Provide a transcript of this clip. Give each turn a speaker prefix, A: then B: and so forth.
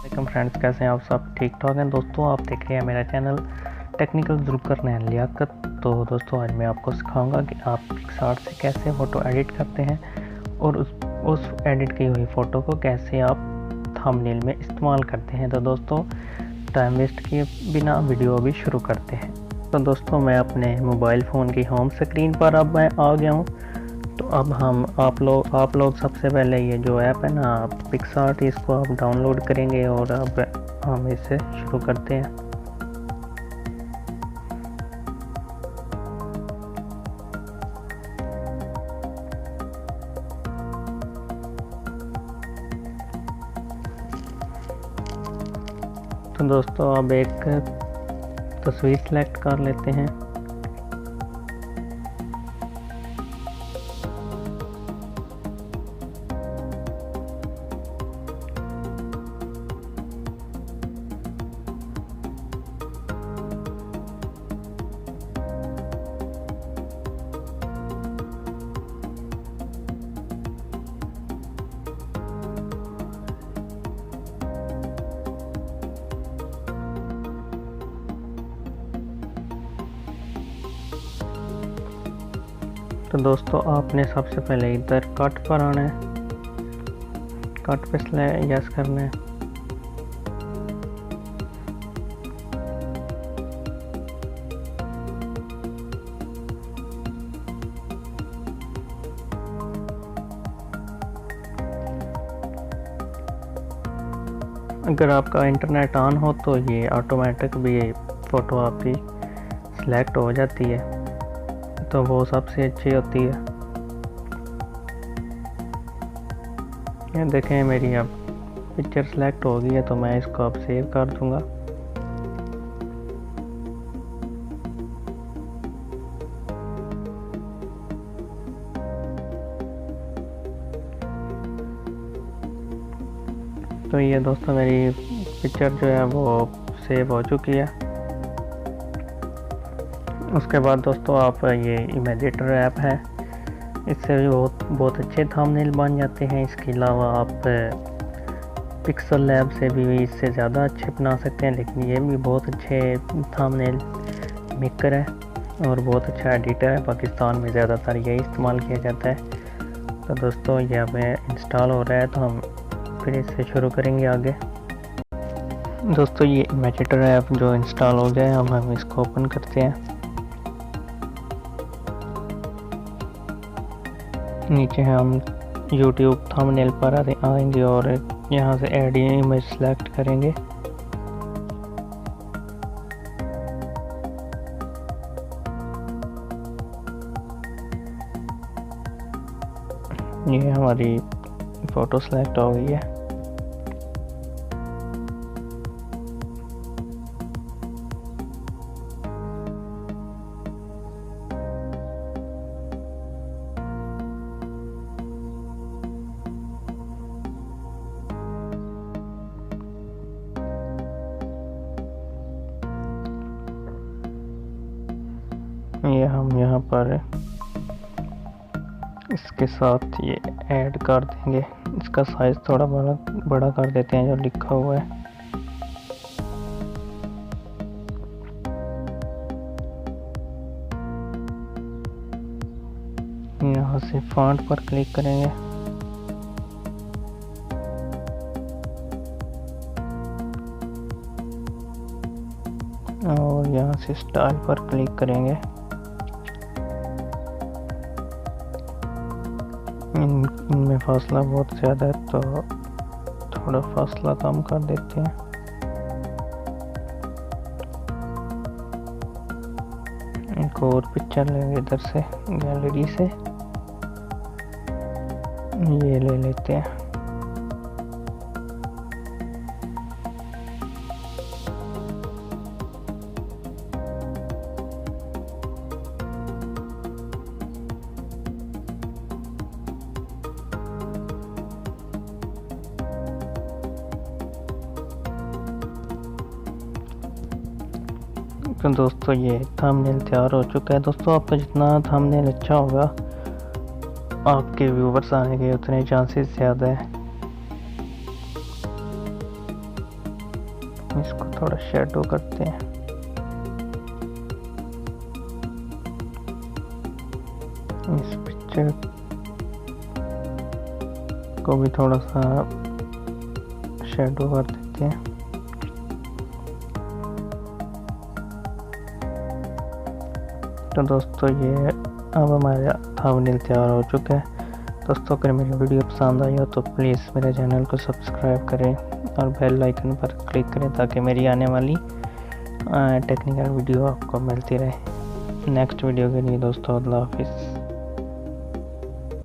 A: वालेकुम फ्रेंड्स, कैसे हैं आप सब? ठीक ठाक हैं दोस्तों। आप देख रहे हैं मेरा चैनल टेक्निकल ज़ुल्कर नैन लियाकत। तो दोस्तों आज मैं आपको सिखाऊंगा कि आप पिक्सआर्ट से कैसे फ़ोटो एडिट करते हैं और उस एडिट की हुई फ़ोटो को कैसे आप थंबनेल में इस्तेमाल करते हैं। तो दोस्तों टाइम वेस्ट किए बिना वीडियो अभी शुरू करते हैं। तो दोस्तों मैं अपने मोबाइल फ़ोन की होम स्क्रीन पर अब मैं आ गया हूँ। तो अब आप लोग सबसे पहले ये जो ऐप है ना पिक्सआर्ट, इसको आप डाउनलोड करेंगे और अब हम इसे शुरू करते हैं। तो दोस्तों अब एक तस्वीर सेलेक्ट कर लेते हैं। तो दोस्तों आपने सबसे पहले इधर कट पर आना है, कट पे यस करना है। अगर आपका इंटरनेट ऑन हो तो ये ऑटोमेटिक भी फ़ोटो आपकी सिलेक्ट हो जाती है, तो वो सबसे अच्छी होती है। ये देखें मेरी अब पिक्चर सेलेक्ट हो गई है, तो मैं इसको अब सेव कर दूंगा। तो ये दोस्तों मेरी पिक्चर जो है वो सेव हो चुकी है। उसके बाद दोस्तों आप ये इमेजिनेटर ऐप है, इससे भी बहुत अच्छे थंबनेल बन जाते हैं। इसके अलावा आप पिक्सल लैब से भी इससे ज़्यादा अच्छे बना सकते हैं, लेकिन ये भी बहुत अच्छे थंबनेल मेकर है और बहुत अच्छा एडिटर है। पाकिस्तान में ज़्यादातर यही इस्तेमाल किया जाता है। तो दोस्तों ये अब इंस्टॉल हो रहा है, तो हम फिर इससे शुरू करेंगे आगे। दोस्तों ये इमेजिनेटर ऐप जो इंस्टॉल हो गया है, अब हम इसको ओपन करते हैं। नीचे हम YouTube थंबनेल पर आएंगे और यहाँ से ऐड इमेज सेलेक्ट करेंगे। ये हमारी फ़ोटो सेलेक्ट हो गई है। ये हम यहाँ पर इसके साथ ये ऐड कर देंगे। इसका साइज थोड़ा बड़ा कर देते हैं जो लिखा हुआ है। यहाँ से फॉन्ट पर क्लिक करेंगे और यहाँ से स्टाइल पर क्लिक करेंगे। इनमें फासला बहुत ज़्यादा है, तो थोड़ा फासला कम कर देते हैं। एक और पिक्चर लेंगे इधर से गैलरी से, ये ले लेते हैं। तो दोस्तों ये थंबनेल तैयार हो चुका है। दोस्तों आपका जितना थंबनेल अच्छा होगा आपके व्यूवर्स आने के उतने चांसेस ज़्यादा है। इसको थोड़ा शेडो करते हैं। इस पिक्चर को भी थोड़ा सा शेडो कर देते हैं। तो दोस्तों ये अब हमारा थंबनेल तैयार हो चुका है। दोस्तों अगर मेरी वीडियो पसंद आई हो तो प्लीज़ मेरे चैनल को सब्सक्राइब करें और बेल आइकन पर क्लिक करें ताकि मेरी आने वाली टेक्निकल वीडियो आपको मिलती रहे। नेक्स्ट वीडियो के लिए दोस्तों अल्लाह हाफिज़।